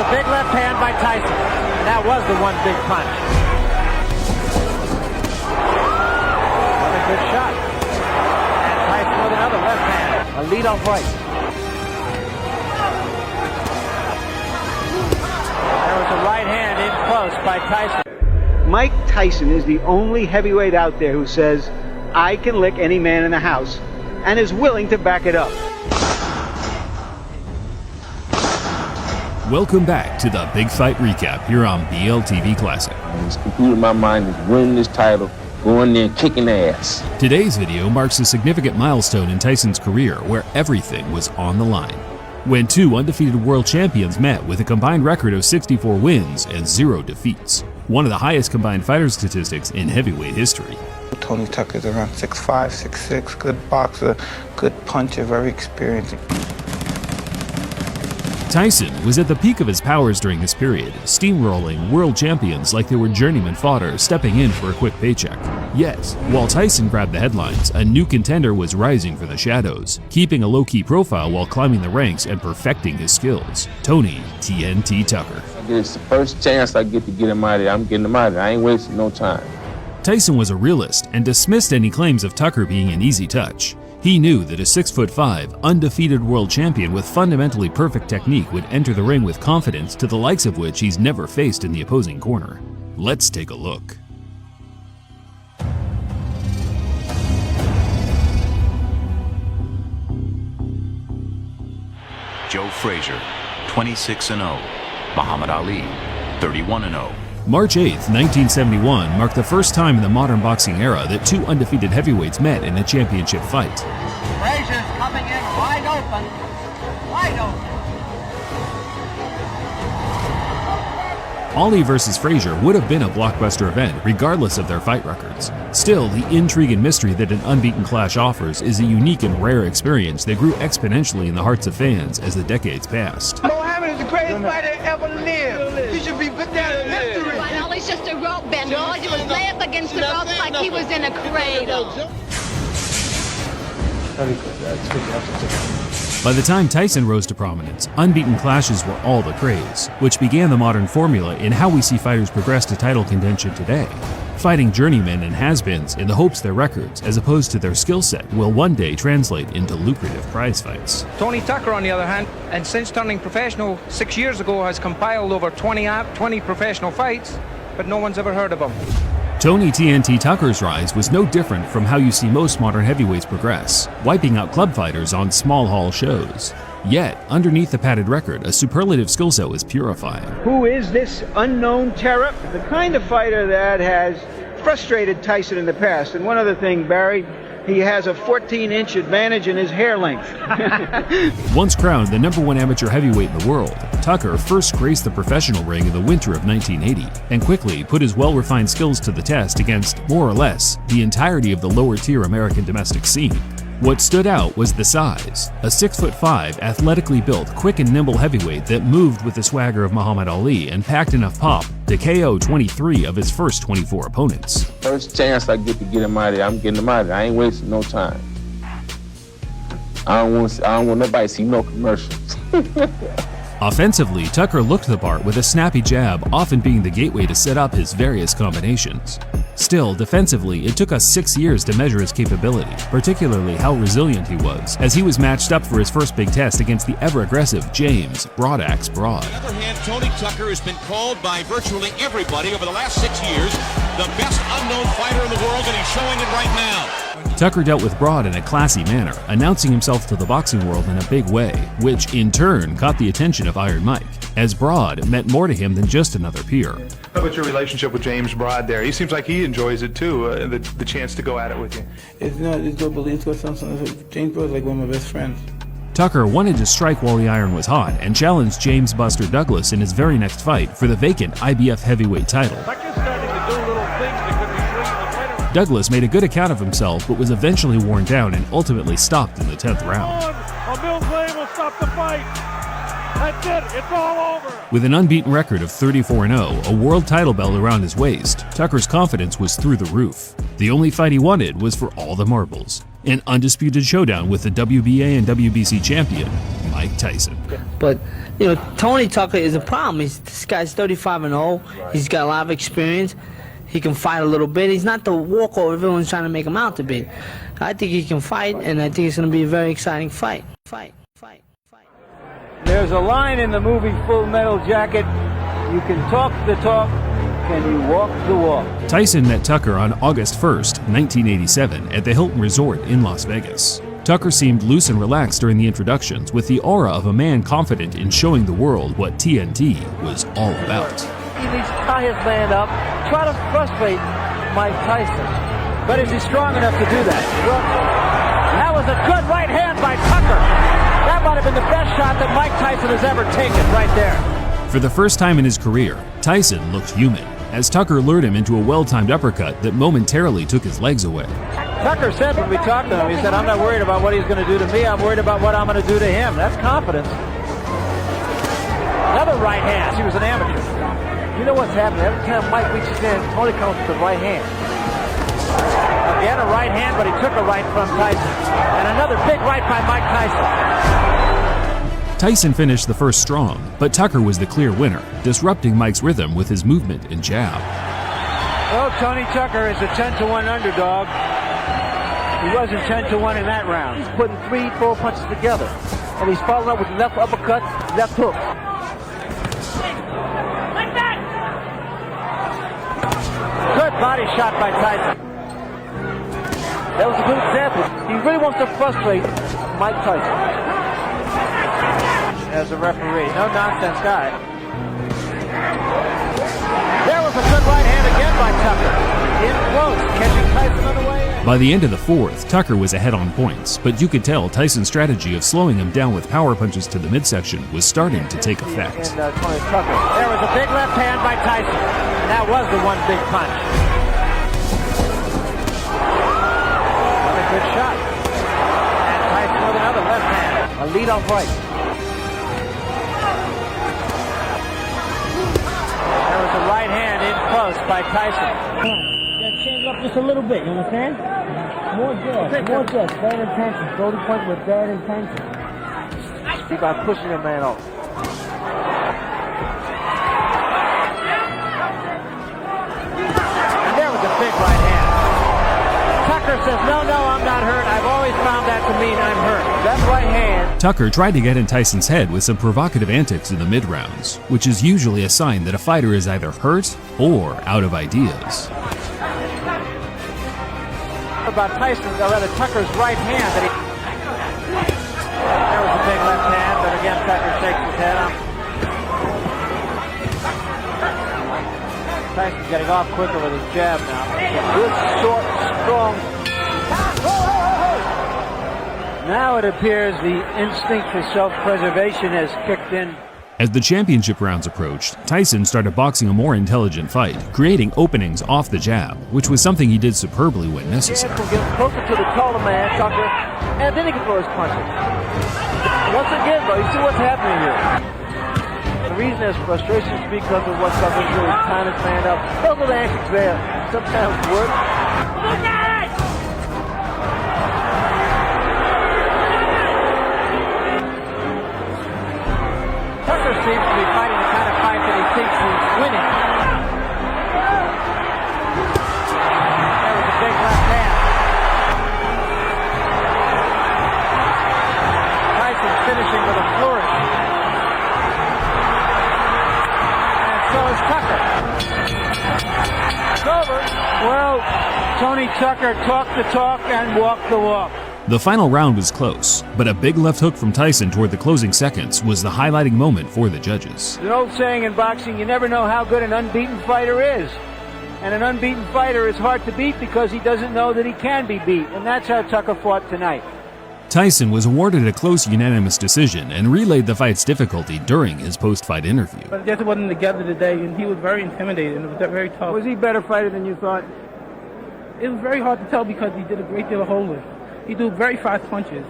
a big left hand by Tyson. And that was the one big punch. Another good shot. And Tyson with another left hand. A lead-off right. There was a right hand in close by Tyson. Mike Tyson is the only heavyweight out there who says, I can lick any man in the house, and is willing to back it up. Welcome back to the Big Fight Recap here on BLTV Classic. What's completed my mind is winning this title, going there and kicking ass. Today's video marks a significant milestone in Tyson's career where everything was on the line. When two undefeated world champions met with a combined record of 64 wins and 0 defeats. One of the highest combined fighter statistics in heavyweight history. Tony Tucker's around 6'5", 6'6", good boxer, good puncher, very experienced. Tyson was at the peak of his powers during this period, steamrolling world champions like they were journeyman fodder stepping in for a quick paycheck. Yet, while Tyson grabbed the headlines, a new contender was rising from the shadows, keeping a low-key profile while climbing the ranks and perfecting his skills. Tony TNT Tucker. It's the first chance I get to get him out of there. I'm getting him out of there. I ain't wasting no time. Tyson was a realist and dismissed any claims of Tucker being an easy touch. He knew that a 6'5", undefeated world champion with fundamentally perfect technique would enter the ring with confidence to the likes of which he's never faced in the opposing corner. Let's take a look. Joe Frazier, 26-0. Muhammad Ali, 31-0. March 8, 1971 marked the first time in the modern boxing era that two undefeated heavyweights met in a championship fight. Frazier's coming in wide open. Wide open. Ali versus Frazier would have been a blockbuster event regardless of their fight records. Still, the intrigue and mystery that an unbeaten clash offers is a unique and rare experience that grew exponentially in the hearts of fans as the decades passed. Mohammed is the greatest fighter ever lived. He should be put down in history. Ali's just a rope bender. All he was lay up against the ropes like he was in a cradle. By the time Tyson rose to prominence, unbeaten clashes were all the craze, which began the modern formula in how we see fighters progress to title contention today. Fighting journeymen and has-beens in the hopes their records, as opposed to their skill set, will one day translate into lucrative prize fights. Tony Tucker, on the other hand, and since turning professional 6 years ago, has compiled over 20 professional fights, but no one's ever heard of him. Tony TNT Tucker's rise was no different from how you see most modern heavyweights progress, wiping out club fighters on small hall shows. Yet, underneath the padded record, a superlative skill set was purifying. Who is this unknown terror? The kind of fighter that has frustrated Tyson in the past. And one other thing, Barry, he has a 14-inch advantage in his hair length. Once crowned the #1 amateur heavyweight in the world, Tucker first graced the professional ring in the winter of 1980 and quickly put his well-refined skills to the test against, more or less, the entirety of the lower-tier American domestic scene. What stood out was the size, a 6'5", athletically built, quick and nimble heavyweight that moved with the swagger of Muhammad Ali and packed enough pop to KO 23 of his first 24 opponents. First chance I get to get him out of there, I'm getting him out of there. I ain't wasting no time. I don't want nobody to see no commercials. Offensively, Tucker looked the part with a snappy jab often being the gateway to set up his various combinations. Still, defensively, it took us 6 years to measure his capability, particularly how resilient he was, as he was matched up for his first big test against the ever-aggressive James Broadaxe Broad. On the other hand, Tony Tucker has been called by virtually everybody over the last 6 years the best unknown fighter in the world, and he's showing it right now. Tucker dealt with Broad in a classy manner, announcing himself to the boxing world in a big way, which in turn caught the attention of Iron Mike, as Broad meant more to him than just another peer. How about your relationship with James Broad there? He seems like he enjoys it too, the chance to go at it with you. It's got something. James Broad's like one of my best friends. Tucker wanted to strike while the iron was hot and challenged James Buster Douglas in his very next fight for the vacant IBF heavyweight title. Douglas made a good account of himself but was eventually worn down and ultimately stopped in the 10th round. A Mills Lane will stop the fight. That's it. It's all over. With an unbeaten record of 34-0, a world title belt around his waist, Tucker's confidence was through the roof. The only fight he wanted was for all the marbles. An undisputed showdown with the WBA and WBC champion, Mike Mike Tyson. But, you know, Tony Tucker is a problem. This guy's 35-0. He's got a lot of experience. He can fight a little bit. He's not the walkover everyone's trying to make him out to be. I think he can fight, and I think it's going to be a very exciting fight. There's a line in the movie Full Metal Jacket. You can talk the talk, can you walk the walk? Tyson met Tucker on August 1st, 1987, at the Hilton Resort in Las Vegas. Tucker seemed loose and relaxed during the introductions, with the aura of a man confident in showing the world what TNT was all about. He needs to tie his man up, try to frustrate Mike Tyson. But is he strong enough to do that? Well, that was a good right hand by Tucker. That might have been the best shot that Mike Tyson has ever taken right there. For the first time in his career, Tyson looked human, as Tucker lured him into a well-timed uppercut that momentarily took his legs away. Tucker said when we talked to him, he said, I'm not worried about what he's going to do to me, I'm worried about what I'm going to do to him. That's confidence. Another right hand. He was an amateur. You know what's happening? Every time Mike reaches in, Tony comes with the right hand. Again, a right hand, but he took a right from Tyson. And another big right by Mike Tyson. Tyson finished the first strong, but Tucker was the clear winner, disrupting Mike's rhythm with his movement and jab. Well, Tony Tucker is a 10-1 underdog. He wasn't 10-1 in that round. He's putting 3-4 punches together. And he's following up with left uppercut, left hook. Good body shot by Tyson. That was a good example. He really wants to frustrate Mike Tyson. As a referee, no nonsense guy. There was a good right hand again by Tucker. In close, catching Tyson on the way in. By the end of the fourth, Tucker was ahead on points, but you could tell Tyson's strategy of slowing him down with power punches to the midsection was starting to take effect. And Tony Tucker. There was a big left hand by Tyson. And that was the one big punch. Another good shot. And Tyson with another left hand. A lead off right. There was a right hand in close by Tyson. Change up just a little bit, you understand? More gas, bad intention. Throw the punch with bad intention. Keep on pushing the man off. And there was a big right hand. Tucker says, no, I'm not hurt. I've always found that to mean I'm hurt. That right hand. Tucker tried to get in Tyson's head with some provocative antics in the mid-rounds, which is usually a sign that a fighter is either hurt or out of ideas. About Tyson's, or rather Tucker's right hand. That there was a big left hand, but again Tucker shakes his head up. Tyson's getting off quicker with his jab now. Good, short, strong. Now it appears the instinct for self-preservation has kicked in. As the championship rounds approached, Tyson started boxing a more intelligent fight, creating openings off the jab, which was something he did superbly when necessary. He'll get closer to the taller man, Tucker, and then he can throw his punches. Once again, though, you see what's happening here. The reason there's frustration is because of what Tucker's doing. He's tying his man up. Those are the antics there. Sometimes work. Tucker seems to be fighting the kind of fight that he thinks he's winning. There was a big left hand. Tyson finishing with a flourish. And so is Tucker. It's over. Well, Tony Tucker talked the talk and walked the walk. The final round was close, but a big left hook from Tyson toward the closing seconds was the highlighting moment for the judges. There's an old saying in boxing, you never know how good an unbeaten fighter is. And an unbeaten fighter is hard to beat because he doesn't know that he can be beat. And that's how Tucker fought tonight. Tyson was awarded a close unanimous decision and relayed the fight's difficulty during his post-fight interview. But just wasn't together today, and he was very intimidated, and it was very tough. Was he a better fighter than you thought? It was very hard to tell because he did a great deal of holding. He threw very fast punches.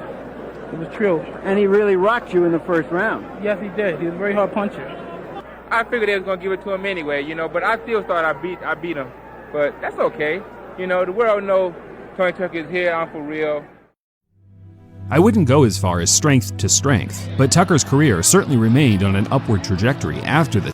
It was true. And he really rocked you in the first round. Yes, he did. He was a very hard puncher. I figured they was going to give it to him anyway, but I still thought I beat him. But that's okay. The world knows Tony Tucker is here. I'm for real. I wouldn't go as far as strength to strength, but Tucker's career certainly remained on an upward trajectory after the